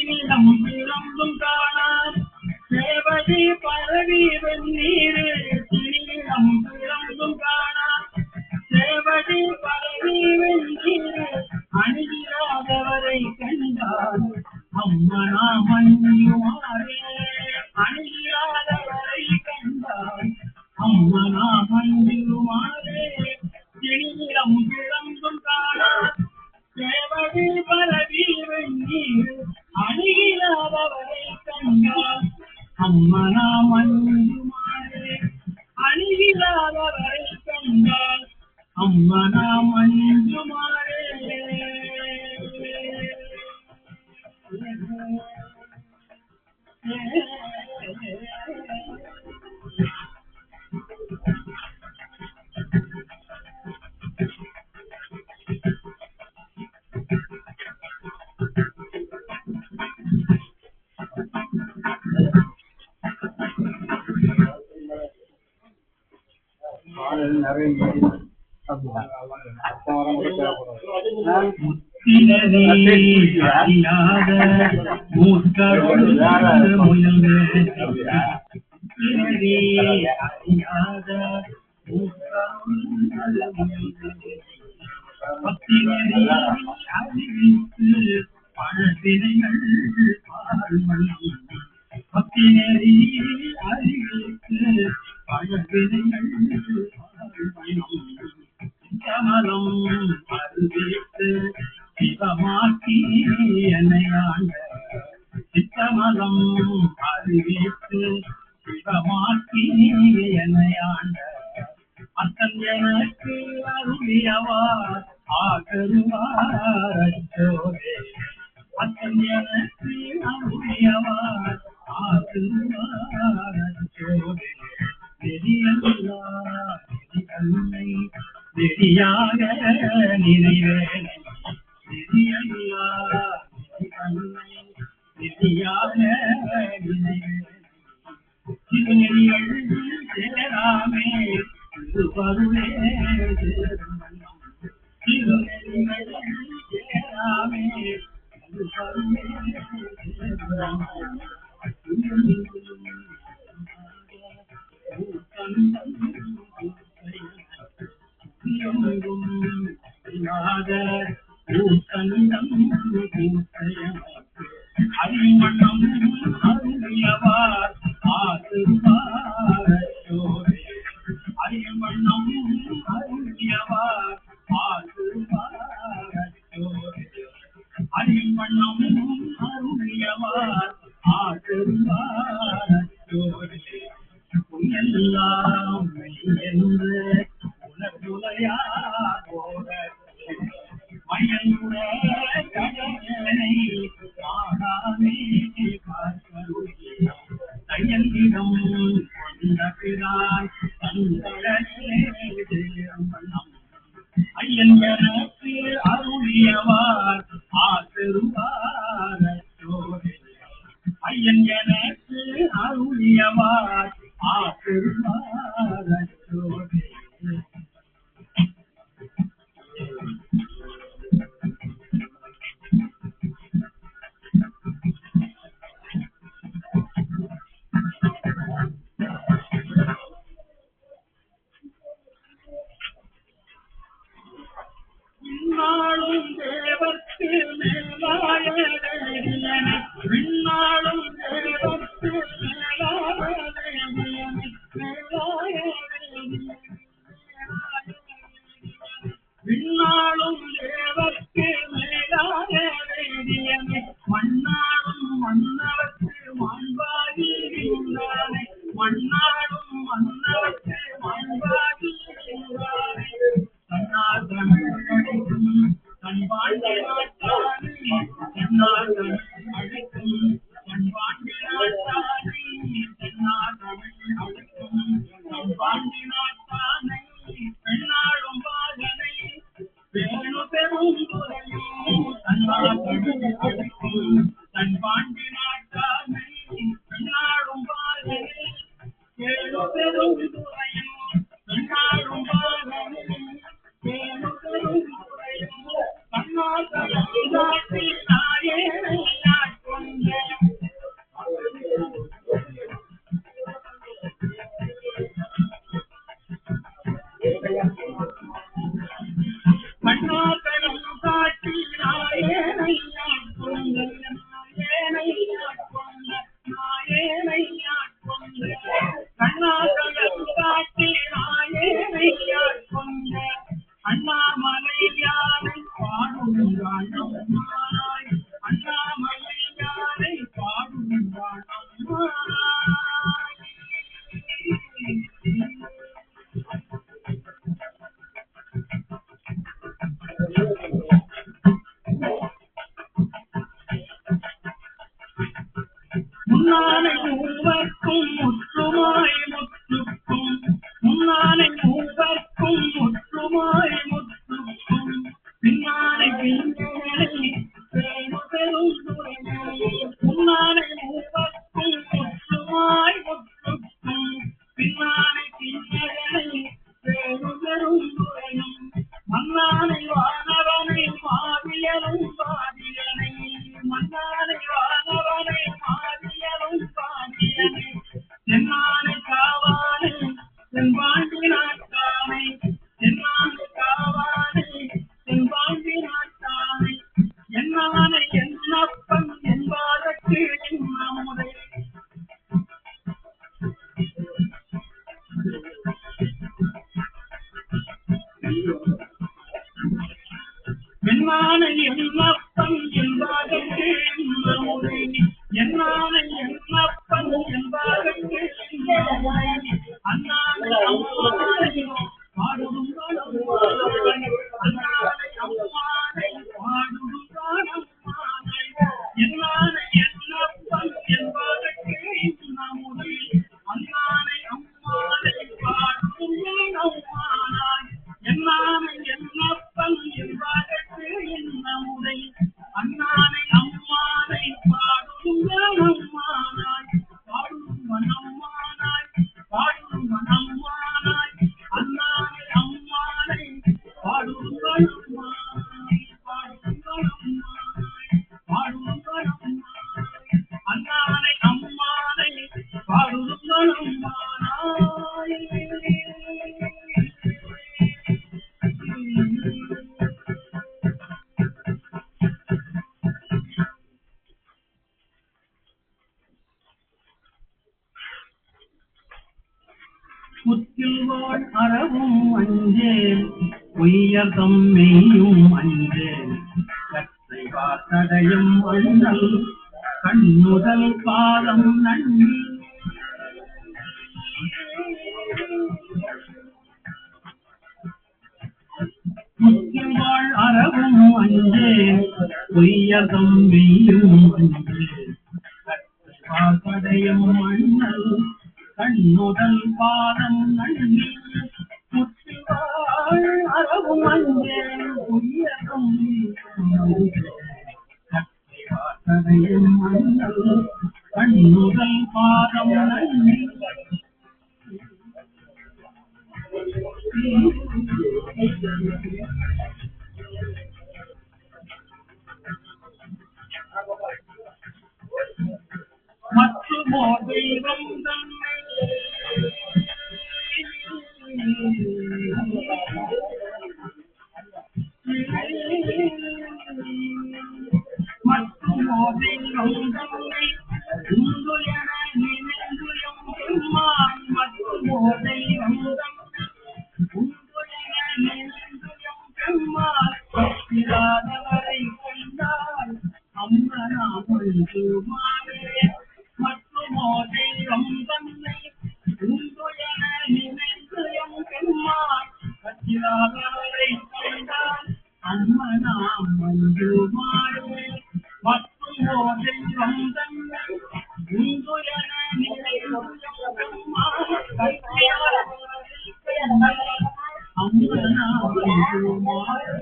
திணிலம் பிறந்தும் காணார் சேவடி பரவி வெந்நீர் திணிலம் பிறந்தும் காணார் சேவடி பரவி வெந்நீர் அணுகிறாதவரை கண்டார் அம்மனா மஞ்சுமாரே அணுகிறாதவரை கண்டார் அம்மனா மஞ்சுமாரே திணிலம் பிறந்தும் காணார் சேவடி பரவி வெந்நீர் அணுகிறாதவரை கண்டார் அம்மனா மஞ்சுமாரே அணுகிறாதவரை கண்டார் அம்மனா மஞ்சுமாரே சிவமாக்கி என்னையாண்ட சித்தமலம் அறிவித்து சிவமாக்கி என்னையாண்ட அத்தன் எனக்கு அருளியவார் ஆகருவார் ஜோரே அத்தன் எனக்கு அருளியவார் ஆகருவார் ஜோரே நெறியல்லா நெறிகண்ணை நெறியாக நிறைவேனை நெறியல்லா நெறிகண்ணை நெறியாக நிறைவேனை திருநெறிகள் சேராமே திருவருளே திருநெறிகள் சேராமே திருவருளே அறிமணம் அருளியவார் ஆசிர்வார் ஜோரே அறிமணம் அருளியவார் ஆசிர்வார் ஜோரே அறிமணம் அருளியவார் ஆசிர்வார் ஜோரே எல்லாம் என்று உலகுலையா போத மயனுட கடனை காணாமே பார்க்கருளே தையந்திடம் கொண்ட பிரான் தங்களே தேவனம் ஐயன் எனக்கு அருளியவார் ஆசிர்வார் ஜோரே ஐயன் எனக்கு அருளியவார் ஆசிர்வார் ஜோரே விண்ணாளும் தேவர்க்கு மேலாய வேதியனை விண்ணாளும் தேவர்க்கு மேலாய வேதியனை மேலாய வேதியனை விண்ணாளும் தேவர்க்கு மேலாய வேதியனை மண்ணாளும் மன்னவர்க்கு மாண்பாகி நின்றானை மண்ணாளும் மன்னவர்க்கு மாண்பாகி நின்றானை தன்னார் தமிழ் அழைக்கும் தன்பாண்டி நாட்டானி தன்னார் தமிழ் அழைக்கும் தன்பாண்டி நாட்டானி தன்னார் தமிழ் அழைக்கும் தன்பாண்டி நாட்டானை பெண்ணாளும் பாதனை வேணு பெரும் துறையும் தன்னார் தமிழ் அழைக்கும் தன்பாண்டி நாட்டானை பெண்ணாளும் பாதனை வேணு பெரும் துறையும் தன்னாளும் பாதனை கொண்ட பாடுங்கான் அம்மானாய் அண்ணாமலையாரை பாடுங்கான் அம்மானாய். முன்னானை மூவர்க்கும் முற்றுமாய் முற்றுக்கும் முன்னானை மூவர்க்கும் முற்றுமாய் முற்றுக்கும் பின்னானை பின்னலை பெரும் முன்னானை மூவர்க்கும் முற்றுமாய் முற்றுக்கும் பின்னானை பின்னலை பெரும் மன்னானை வானவனை மாவியலும் பாதியனை மன்னானை வானவனை மாவியலும் பாதியனை தென்னானை காவானை தென்பாண்டி நாட்டானை தென்னானை காவானை தென்பாண்டி நாட்டானை என்னானை என்னப்பன் என்பதற்கு நம்முடைய என்னானை என்னப்பன் என்பதற்கு நம்முடைய என்னானை என்னப்பன் என்பதற்கு அண்ணானை அம்மானை பாடுதும் அண்ணானை அம்மானை பாடுதும் காணம்மானை என்னானை என்னப்பன் என்பதற்கு நம்முடைய அண்ணானை அம்மானை பாடுதும் காணம்மானாய் என்னானை என்னப்பன் என்பதற்கு நம்முடைய அண்ணானை அம்மானை பாடுதும் காணம்மானாய் பாடுதும் அம்மானாய் பாடுதும் அம்மானாய் அண்ணானை அம்மானை பாடுதும் காணம்மானாய் பாடுதும் காணம்மானாய் பாடுதும் காணம்மானாய் அண்ணானை அம்மானை பாடுதும் காணம்மானாய். முத்தில் வாழ் அறவும் அஞ்சேன் உயர்தம் மெய்யும் அஞ்சேன் கற்றை வார்த்தடையும் அண்ணல் கண்ணுதல் பாதம் நன்னி முத்தில் வாழ் அறவும் அஞ்சேன் உயர்தம் மெய்யும் அஞ்சேன் கற்றை வார்த்தடையும் அண்ணல் கண்ணுதல் பாதம் நன்னி முற்றிவாள் அறவும் அஞ்சேன் உயரும் கற்றை வார்த்தடையும் மன்னல் கண்ணுதல் பாதம் நன்னி மற்றுமோ தெய்வம் தன்னை மற்றுமோ தெய்வம் தன்னை உண்டு என நினைந்துயம் பெருமான் மற்றுமோ தெய்வம் தன்னை உண்டு என நினைந்துயம் பெருமான் பத்திராதவரை கொண்டால் அம்மனா பொழுது மாறே மற்றுமோ தெய்வம் தன்னை உண்டு என நினைந்துயம் பெருமான் பத்திராதவரை கொண்டால் அம்மனா மஞ்சு மாறே மற்றுமோ தெய்வம் தன்னை உண்டு என நினைந்துயம் பெருமான் பத்திராதவரை கொண்டால் அம்மனா மஞ்சு மாறே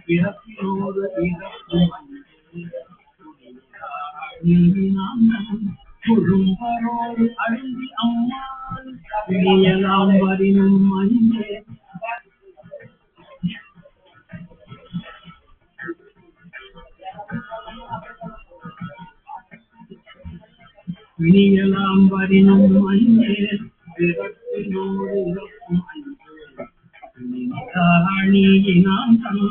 பிறப்பினோடு குழும்பரோடு அழுதி அம்மாள் விழியலாம் வரினும் மஞ்சே விழியலாம் வரினும் மஞ்சே பிறப்பினோடு இருக்கும் அணியினாம் தன்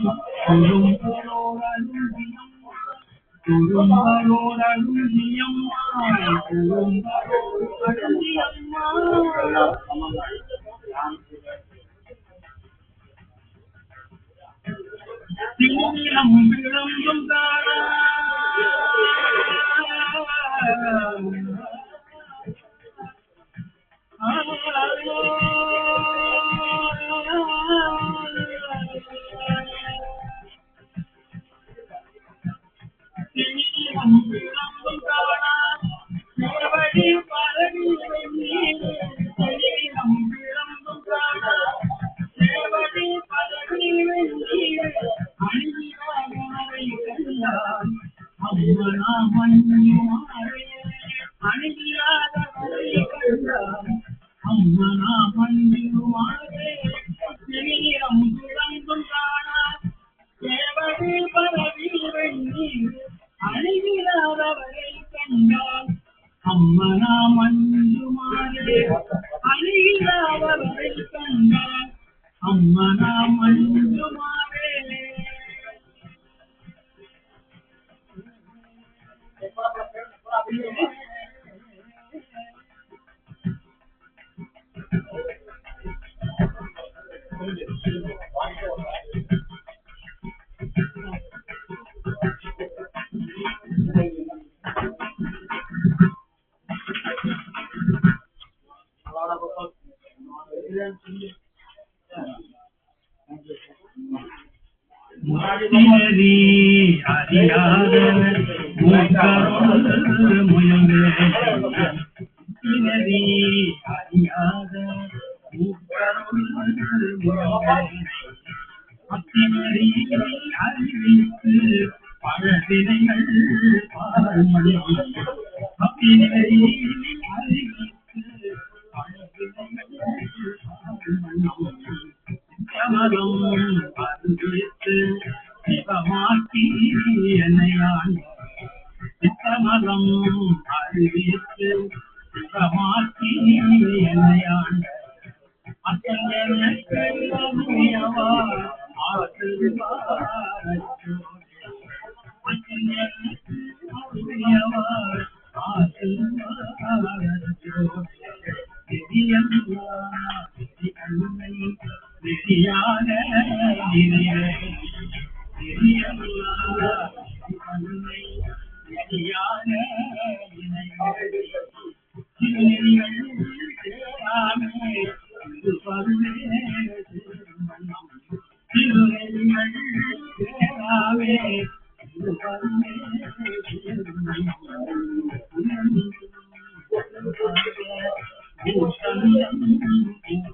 குழும்பரோடு அழுதியம் குழும்பரோடு அடங்கி அம்மா தீரம் விளம்பும் தானா தீரம் விளம்பும் தானா சேவடி பரவி வெண்ணீர் தீரம் விளம்பும் தானா சேவடி பரவி வெண்ணீர் அணியாரை கண்டான் அம்மனா மண்ணுமாரே அணியாரை கண்டான் அம்மனா மண்ணுமாரே தீரம் விளம்பும் தானா சேவடி பரவி வெண்ணீர் அணிவிலாதவரை கண்டால் அம்மனா மஞ்சுமாரே அணிவிலாதவரை கண்டால் அம்மனா மஞ்சுமாரே முத்தினரி அறியாத முயங்கு முத்தினரி அறியாத அத்தினரி அறிவித்து பழவினைகள் பாருமணி அத்தினரி அறிவித்து பழவினைகள் பாருமணி கமலம் அறிவித்து சிவமாக்கி என்னையான் சித்தமலம் அறிவித்து சிவமாக்கி என்னையான் அத்தனையவா ஆசிர்வாதோ அத்தனையவா ஆசிர்வாதோ அன்னை நெறியான நிறைவே அன்னை நெறியான நிறைவே சேராமே இது பருவே திருநெறிகள் சேராமே இது பருவே பூஷணம்